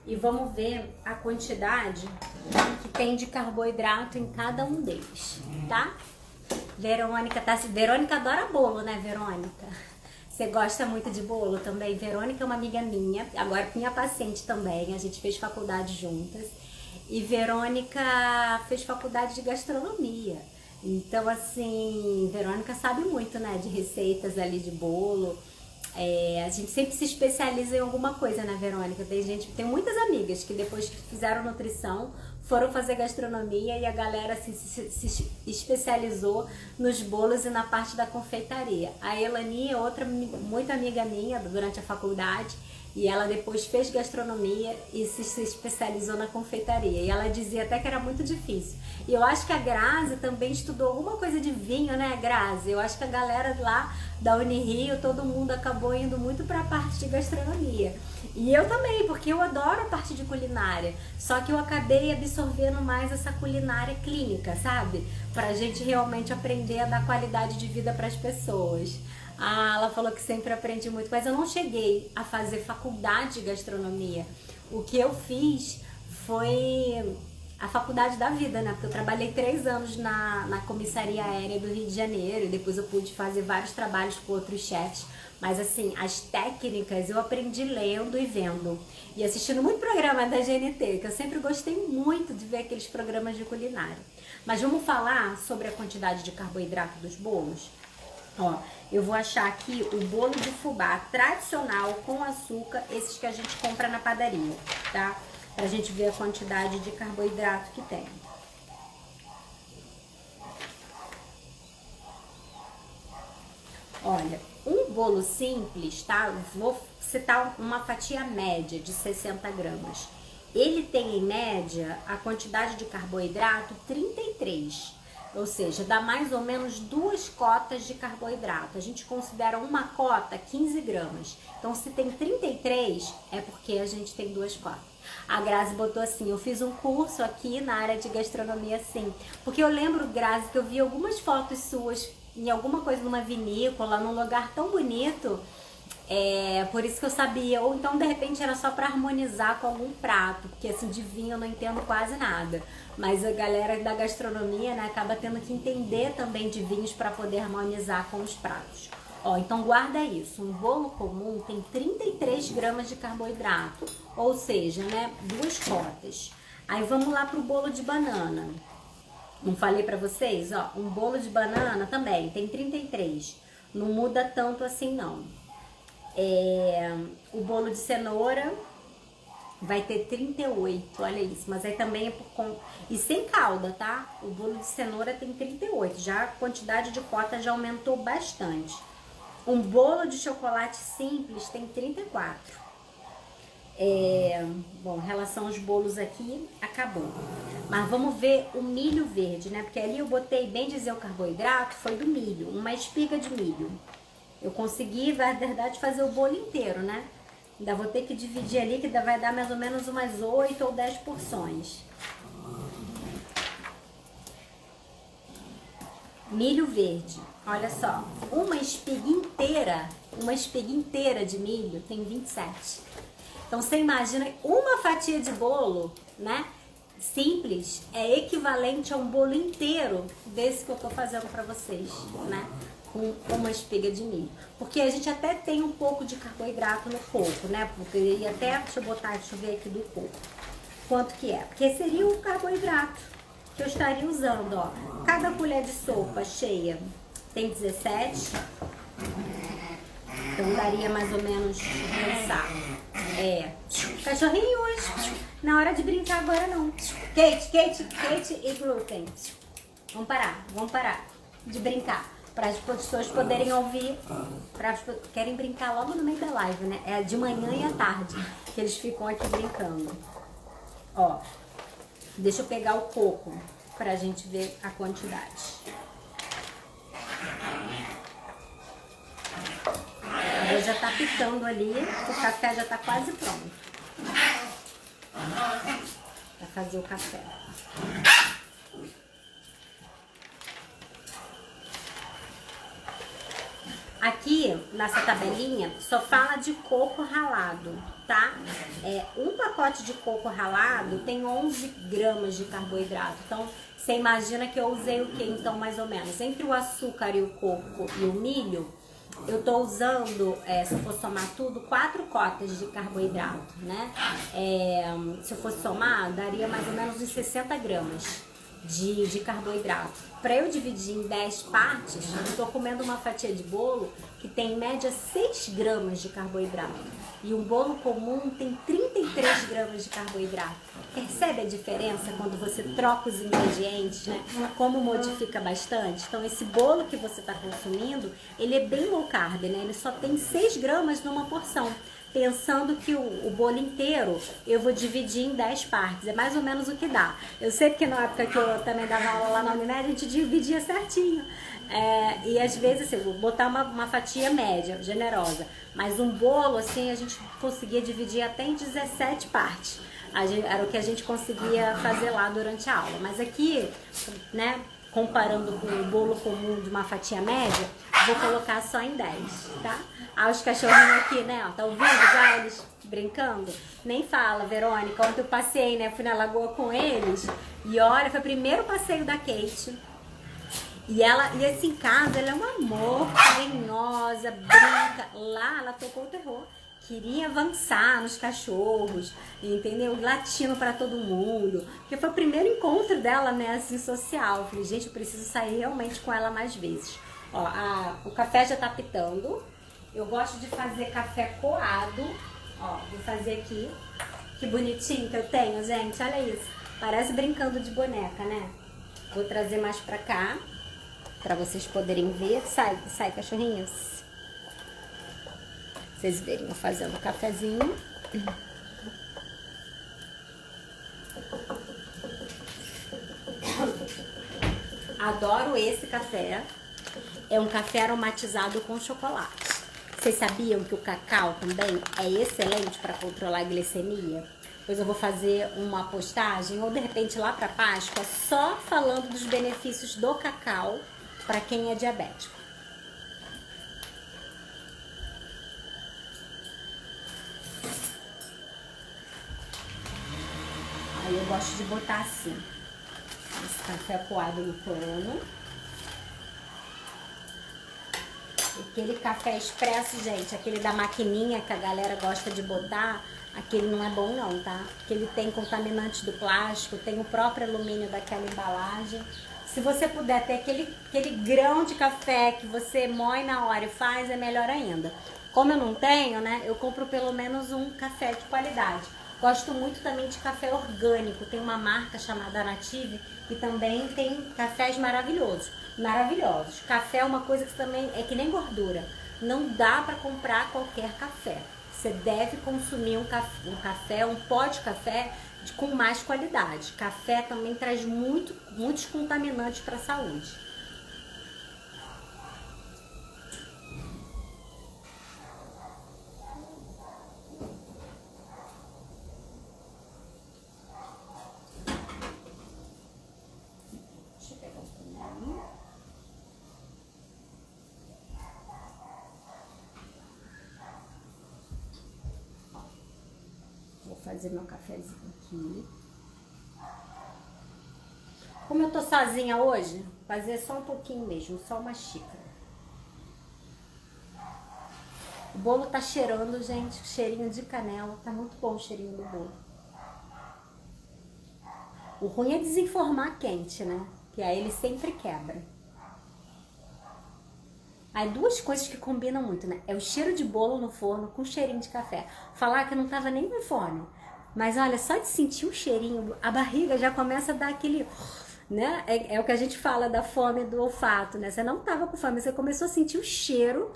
e vamos ver a quantidade que tem de carboidrato em cada um deles, tá? Verônica adora bolo, né, Verônica? Você gosta muito de bolo também? Verônica é uma amiga minha, agora minha paciente também, a gente fez faculdade juntas. E Verônica fez faculdade de gastronomia. Então, assim, Verônica sabe muito, né, de receitas ali de bolo. A gente sempre se especializa em alguma coisa, né, Verônica? Tem muitas amigas que depois que fizeram nutrição foram fazer gastronomia e a galera assim, se especializou nos bolos e na parte da confeitaria. A Elani é outra muito amiga minha durante a faculdade e ela depois fez gastronomia e se especializou na confeitaria. E ela dizia até que era muito difícil. E eu acho que a Grazi também estudou alguma coisa de vinho, né, Grazi? Eu acho que a galera lá da Unirio, todo mundo acabou indo muito para a parte de gastronomia. E eu também, porque eu adoro a parte de culinária. Só que eu acabei absorvendo mais essa culinária clínica, sabe? Pra gente realmente aprender a dar qualidade de vida para as pessoas. Ah, ela falou que sempre aprende muito, mas eu não cheguei a fazer faculdade de gastronomia. O que eu fiz foi a faculdade da vida, né? Porque eu trabalhei 3 anos na comissaria aérea do Rio de Janeiro e depois eu pude fazer vários trabalhos com outros chefes. Mas assim, as técnicas eu aprendi lendo e vendo. E assistindo muito programa da GNT, que eu sempre gostei muito de ver aqueles programas de culinária. Mas vamos falar sobre a quantidade de carboidrato dos bolos? Ó, eu vou achar aqui o bolo de fubá tradicional com açúcar, esses que a gente compra na padaria, tá? Pra gente ver a quantidade de carboidrato que tem. Olha, um bolo simples, tá? Vou citar uma fatia média de 60 gramas. Ele tem, em média, a quantidade de carboidrato 33. Ou seja, dá mais ou menos 2 cotas de carboidrato. A gente considera uma cota 15 gramas. Então, se tem 33, é porque a gente tem 2 cotas. A Grazi botou assim, eu fiz um curso aqui na área de gastronomia assim. Porque eu lembro, Grazi, que eu vi algumas fotos suas em alguma coisa numa vinícola, num lugar tão bonito. Por isso que eu sabia, ou então de repente era só para harmonizar com algum prato, porque assim de vinho eu não entendo quase nada, mas a galera da gastronomia, né, acaba tendo que entender também de vinhos para poder harmonizar com os pratos. Ó, então guarda isso, um bolo comum tem 33 gramas de carboidrato, ou seja, né, 2 cotas. Aí vamos lá pro bolo de banana. Não falei pra vocês, ó, um bolo de banana também tem 33, não muda tanto assim não. O bolo de cenoura vai ter 38, olha isso, mas aí também é por conta. E sem calda, tá? O bolo de cenoura tem 38, já a quantidade de cota já aumentou bastante. Um bolo de chocolate simples tem 34. Bom, em relação aos bolos aqui, acabou. Mas vamos ver o milho verde, né? Porque ali eu botei, bem dizer, o carboidrato foi do milho, uma espiga de milho. Eu consegui, na verdade, fazer o bolo inteiro, né? Ainda vou ter que dividir ali, que vai dar mais ou menos umas 8 ou 10 porções. Milho verde, olha só, uma espiga inteira de milho tem 27. Então você imagina, uma fatia de bolo, né, simples, é equivalente a um bolo inteiro desse que eu tô fazendo pra vocês, né, com uma espiga de milho. Porque a gente até tem um pouco de carboidrato no coco, né, porque e até, deixa eu ver aqui do coco, quanto que é, porque seria o carboidrato que eu estaria usando, ó. Cada colher de sopa cheia tem 17. Então daria mais ou menos pensar. Cachorrinhos, na hora de brincar agora não. Kate e glúten. Vamos parar de brincar. Para as pessoas poderem ouvir. Querem brincar logo no meio da live, né? É de manhã e à tarde que eles ficam aqui brincando. Ó. Deixa eu pegar o coco pra gente ver a quantidade. A já tá pitando ali, o café já tá quase pronto. Pra fazer o café. Aqui, nessa tabelinha, só fala de coco ralado, tá? Um pacote de coco ralado tem 11 gramas de carboidrato. Então, você imagina que eu usei o que, então, mais ou menos? Entre o açúcar e o coco e o milho, eu tô usando, se eu for somar tudo, 4 cotas de carboidrato, né? Se eu fosse somar, daria mais ou menos uns 60 gramas de carboidrato. Para eu dividir em 10 partes, eu tô comendo uma fatia de bolo que tem em média 6 gramas de carboidrato. E um bolo comum tem 33 gramas de carboidrato. Percebe a diferença quando você troca os ingredientes, né? Como modifica bastante? Então, esse bolo que você está consumindo, ele é bem low carb, né? Ele só tem 6 gramas numa porção. Pensando que o bolo inteiro eu vou dividir em 10 partes. É mais ou menos o que dá. Eu sei que na época que eu também dava aula lá na Unimed, a gente dividia certinho. E às vezes, assim, eu vou botar uma fatia média, generosa. Mas um bolo, assim, a gente conseguia dividir até em 17 partes. Era o que a gente conseguia fazer lá durante a aula. Mas aqui, né, comparando com o bolo comum de uma fatia média, vou colocar só em 10, tá? Os cachorrinhos aqui, né, ó, tá ouvindo já eles brincando? Nem fala, Verônica. Ontem eu passei, né, fui na lagoa com eles e olha, foi o primeiro passeio da Kate. E esse em casa, ela é um amor, carinhosa, brinca. Lá, ela tocou o terror. Queria avançar nos cachorros, entendeu? Latindo pra todo mundo. Porque foi o primeiro encontro dela, né, assim, social. Eu falei, gente, eu preciso sair realmente com ela mais vezes. Ó, o café já tá pitando. Eu gosto de fazer café coado. Ó, vou fazer aqui. Que bonitinho que eu tenho, gente. Olha isso. Parece brincando de boneca, né? Vou trazer mais pra cá, pra vocês poderem ver. Sai, cachorrinhos. Vocês verem eu fazendo o cafezinho. Adoro esse café. É um café aromatizado com chocolate. Vocês sabiam que o cacau também é excelente para controlar a glicemia? Depois eu vou fazer uma postagem, ou de repente lá para Páscoa, só falando dos benefícios do cacau para quem é diabético. Aí eu gosto de botar assim, esse café coado no pano. Aquele café expresso, gente, aquele da maquininha que a galera gosta de botar, aquele não é bom não, tá? Porque ele tem contaminantes do plástico, tem o próprio alumínio daquela embalagem. Se você puder ter aquele grão de café que você moe na hora e faz, é melhor ainda. Como eu não tenho, né, eu compro pelo menos um café de qualidade. Gosto muito também de café orgânico. Tem uma marca chamada Native e também tem cafés maravilhosos. Café é uma coisa que também é que nem gordura. Não dá para comprar qualquer café. Você deve consumir um café, um pó de café com mais qualidade. Café também traz muitos contaminantes para a saúde. Fazer meu cafezinho aqui. Como eu tô sozinha hoje, fazer só um pouquinho mesmo, só uma xícara. O bolo tá cheirando, gente, cheirinho de canela. Tá muito bom o cheirinho do bolo. O ruim é desenformar quente, né? Que aí ele sempre quebra. Aí duas coisas que combinam muito, né? É o cheiro de bolo no forno com cheirinho de café. Falar que eu não tava nem com fome. Mas olha, só de sentir o cheirinho, a barriga já começa a dar aquele, né? É o que a gente fala da fome do olfato, né? Você não tava com fome, você começou a sentir o cheiro,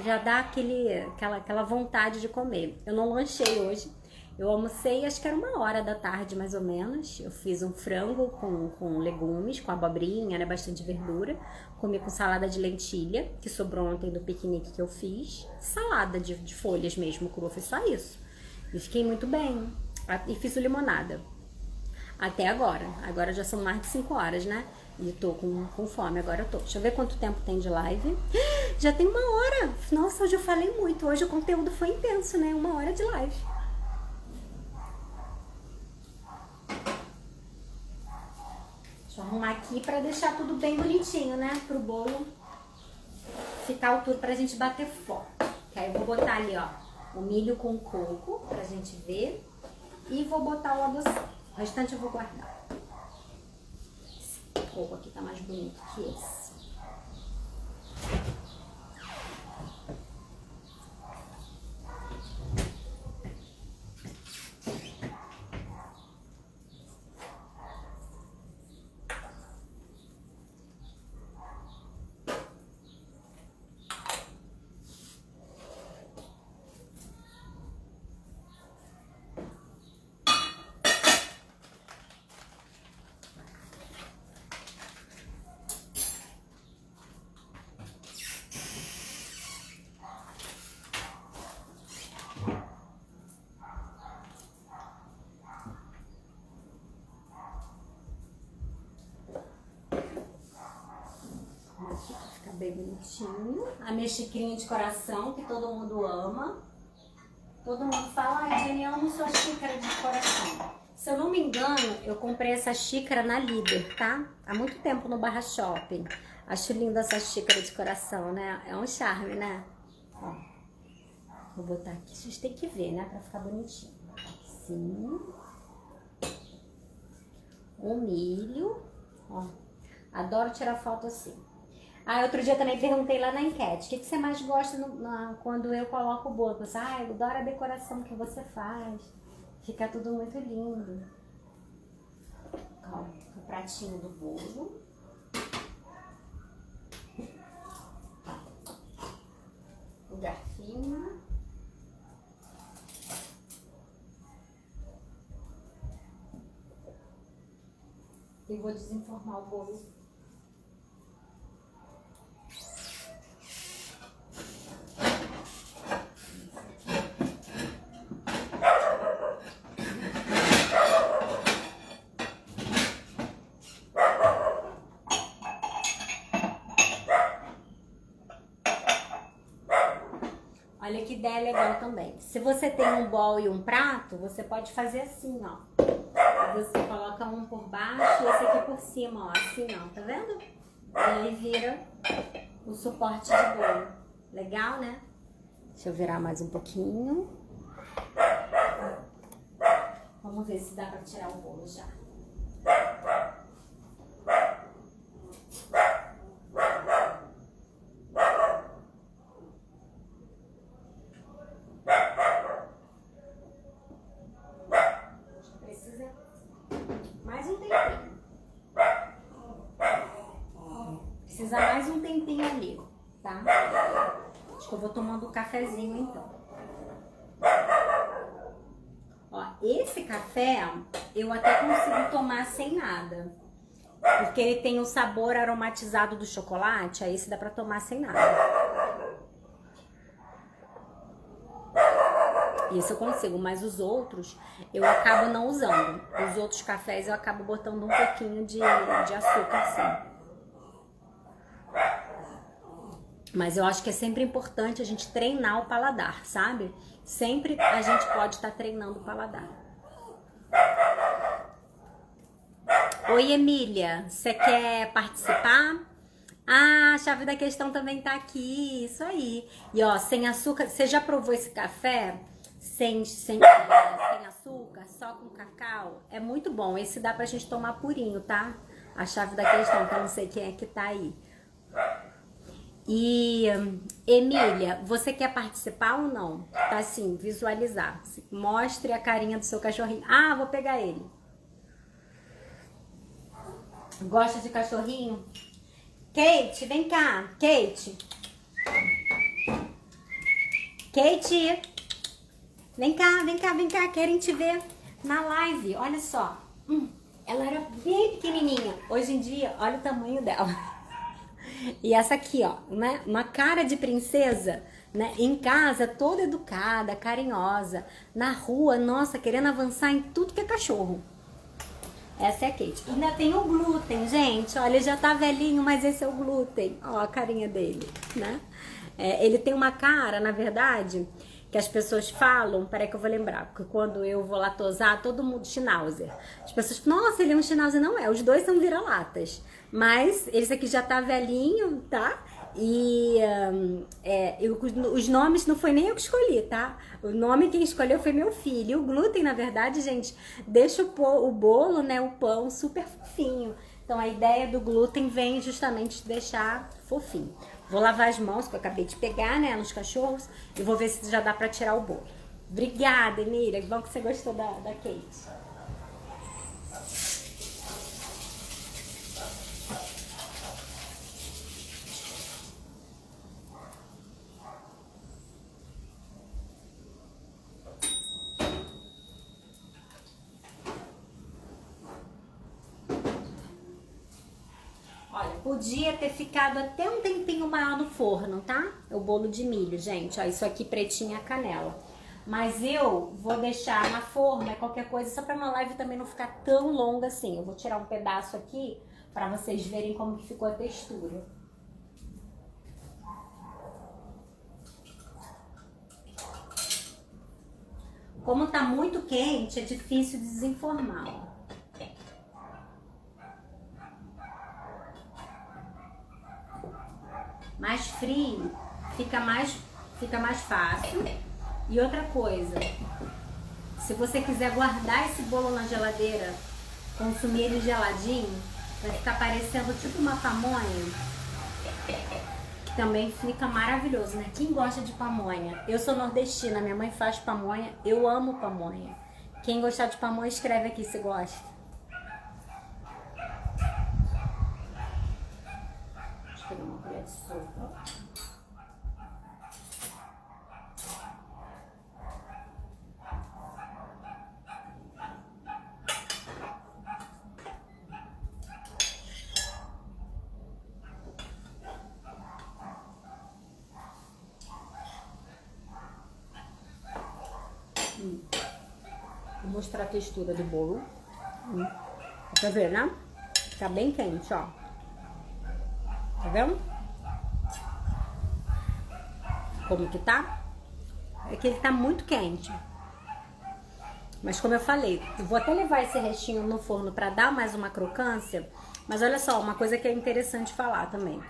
já dá aquela vontade de comer. Eu não lanchei hoje. Eu almocei, acho que era 1h da tarde, mais ou menos. Eu fiz um frango com legumes, com abobrinha, né? Bastante verdura. Comi com salada de lentilha, que sobrou ontem do piquenique que eu fiz. Salada de folhas mesmo, crua, foi só isso. E fiquei muito bem. E fiz limonada. Até agora. Agora já são mais de 5 horas, né? E tô com fome, agora eu tô. Deixa eu ver quanto tempo tem de live. Já tem 1 hora. Nossa, hoje eu falei muito. Hoje o conteúdo foi intenso, né? 1 hora de live. Deixa eu arrumar aqui pra deixar tudo bem bonitinho, né? Pro bolo ficar ao tudo pra gente bater foto. Que aí eu vou botar ali, ó, o milho com coco pra gente ver. E vou botar o adoçante. O restante eu vou guardar. Esse coco aqui tá mais bonito que esse. Bem bonitinho. A minha xicrinha de coração, que todo mundo ama. Todo mundo fala, ai, Jenny, eu amo sua xícara de coração. Se eu não me engano, eu comprei essa xícara na Líder, tá? Há muito tempo no Barra Shopping. Acho linda essa xícara de coração, né? É um charme, né? Ó, vou botar aqui. Vocês têm que ver, né? Pra ficar bonitinho. Assim. O milho. Ó, adoro tirar foto assim. Ah, outro dia também perguntei lá na enquete, o que você mais gosta quando eu coloco o bolo? Você, eu adoro a decoração que você faz, fica tudo muito lindo. Ó, o pratinho do bolo. O garfinho. E vou desenformar o bolo. Olha que ideia legal também. Se você tem um bowl e um prato, você pode fazer assim, ó. Você coloca um por baixo e esse aqui por cima, ó. Assim, ó. Tá vendo? E aí vira o suporte de bolo. Legal, né? Deixa eu virar mais um pouquinho. Vamos ver se dá pra tirar o bolo já. Precisa mais um tempinho ali, tá? Acho que eu vou tomando um cafezinho então. Ó, esse café eu até consigo tomar sem nada. Porque ele tem o sabor aromatizado do chocolate, aí esse dá pra tomar sem nada. Isso eu consigo, mas os outros eu acabo não usando. Os outros cafés eu acabo botando um pouquinho de açúcar, sim. Mas eu acho que é sempre importante a gente treinar o paladar, sabe? Sempre a gente pode estar treinando o paladar. Oi, Emília, você quer participar? Ah, a chave da questão também tá aqui, isso aí. E ó, sem açúcar, você já provou esse café sem açúcar, só com cacau? É muito bom, esse dá pra gente tomar purinho, tá? A chave da questão, que eu não sei quem é que tá aí. E, Emília, você quer participar ou não? Tá assim, visualizar. Mostre a carinha do seu cachorrinho. Ah, vou pegar ele. Gosta de cachorrinho? Kate, vem cá. Kate. Kate. Vem cá, vem cá, vem cá. Querem te ver na live. Olha só. Ela era bem pequenininha. Hoje em dia, olha o tamanho dela. E essa aqui, ó, né? Uma cara de princesa, né? Em casa, toda educada, carinhosa. Na rua, nossa, querendo avançar em tudo que é cachorro. Essa é a Kate. Ainda tem o glúten, gente. Olha, ele já tá velhinho, mas esse é o glúten. Ó, a carinha dele, né? Ele tem uma cara, na verdade, que as pessoas falam, peraí que eu vou lembrar, porque quando eu vou latosar, todo mundo Schnauzer. As pessoas falam, nossa, ele é um Schnauzer. Não é, os dois são vira-latas. Mas esse aqui já tá velhinho, tá? E os nomes não foi nem eu que escolhi, tá? O nome quem escolheu foi meu filho. E o glúten, na verdade, gente, deixa o bolo, né, o pão super fofinho. Então a ideia do glúten vem justamente de deixar fofinho. Vou lavar as mãos, que eu acabei de pegar, né, nos cachorros, e vou ver se já dá pra tirar o bolo. Obrigada, Emília. Que bom que você gostou da Kate. Olha, podia ter ficado até um tempinho maior no forno, tá? O bolo de milho, gente. Ó, isso aqui pretinho é canela. Mas eu vou deixar na forma, qualquer coisa, só pra uma live também não ficar tão longa assim. Eu vou tirar um pedaço aqui pra vocês verem como que ficou a textura. Como tá muito quente, é difícil de desenformar, ó. Mais frio, fica mais fácil. E outra coisa, se você quiser guardar esse bolo na geladeira, consumir ele geladinho, vai ficar parecendo tipo uma pamonha. Também fica maravilhoso, né? Quem gosta de pamonha? Eu sou nordestina, minha mãe faz pamonha, eu amo pamonha. Quem gostar de pamonha, escreve aqui se gosta. Deixa eu pegar uma colher de sopa. Vou mostrar a textura do bolo. Tá vendo, né? Tá bem quente, ó. Tá vendo? Como que tá? É que ele tá muito quente. Mas como eu falei, eu vou até levar esse restinho no forno pra dar mais uma crocância. Mas olha só, uma coisa que é interessante falar também.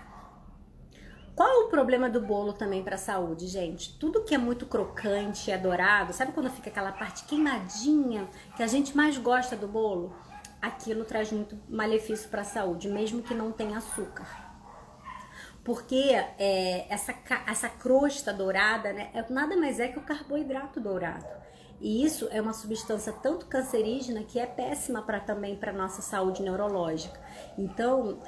Qual o problema do bolo também para a saúde, gente? Tudo que é muito crocante, é dourado, sabe quando fica aquela parte queimadinha que a gente mais gosta do bolo? Aquilo traz muito malefício para a saúde, mesmo que não tenha açúcar. Porque essa crosta dourada, né, nada mais é que o carboidrato dourado. E isso é uma substância tanto cancerígena que é péssima também para nossa saúde neurológica. Então,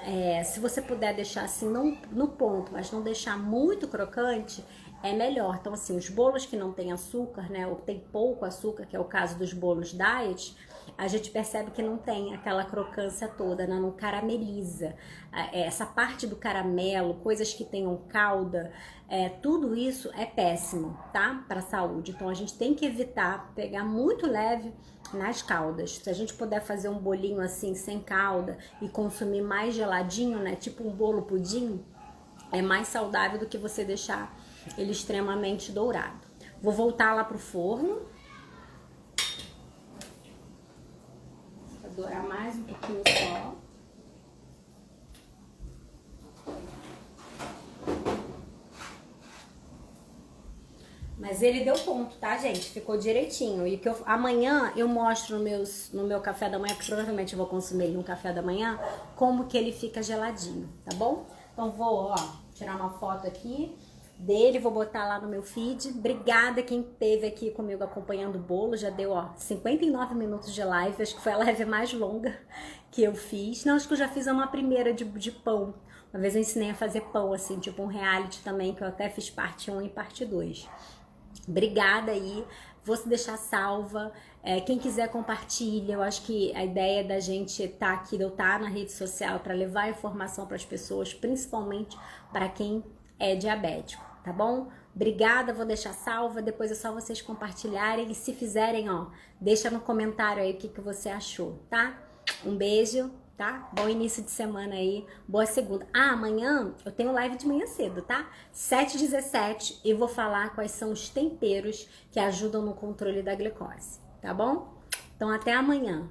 se você puder deixar assim no ponto, mas não deixar muito crocante, é melhor. Então, assim, os bolos que não tem açúcar, né, ou tem pouco açúcar, que é o caso dos bolos diet, a gente percebe que não tem aquela crocância toda, né? Não carameliza. Essa parte do caramelo, coisas que tenham calda, tudo isso é péssimo, tá? Para a saúde. Então a gente tem que evitar pegar muito leve nas caldas. Se a gente puder fazer um bolinho assim sem calda e consumir mais geladinho, né? Tipo um bolo pudim, é mais saudável do que você deixar ele extremamente dourado. Vou voltar lá pro forno. Dourar mais um pouquinho só. Mas ele deu ponto, tá, gente? Ficou direitinho. E amanhã eu mostro no meu café da manhã, porque provavelmente eu vou consumir ele no café da manhã, como que ele fica geladinho, tá bom? Então vou, ó, tirar uma foto aqui dele, vou botar lá no meu feed. Obrigada quem esteve aqui comigo acompanhando o bolo. Já deu, ó, 59 minutos de live. Acho que foi a live mais longa que eu fiz. Não, acho que eu já fiz uma primeira de pão. Uma vez eu ensinei a fazer pão, assim, tipo um reality também, que eu até fiz parte 1 e parte 2. Obrigada aí. Vou se deixar salva. Quem quiser compartilha. Eu acho que a ideia da gente estar aqui, de eu estar na rede social para levar informação para as pessoas, principalmente para quem é diabético, tá bom? Obrigada, vou deixar salva, depois é só vocês compartilharem e se fizerem, ó, deixa no comentário aí o que você achou, tá? Um beijo, tá? Bom início de semana aí, boa segunda. Amanhã eu tenho live de manhã cedo, tá? 7h17 e vou falar quais são os temperos que ajudam no controle da glicose, tá bom? Então até amanhã.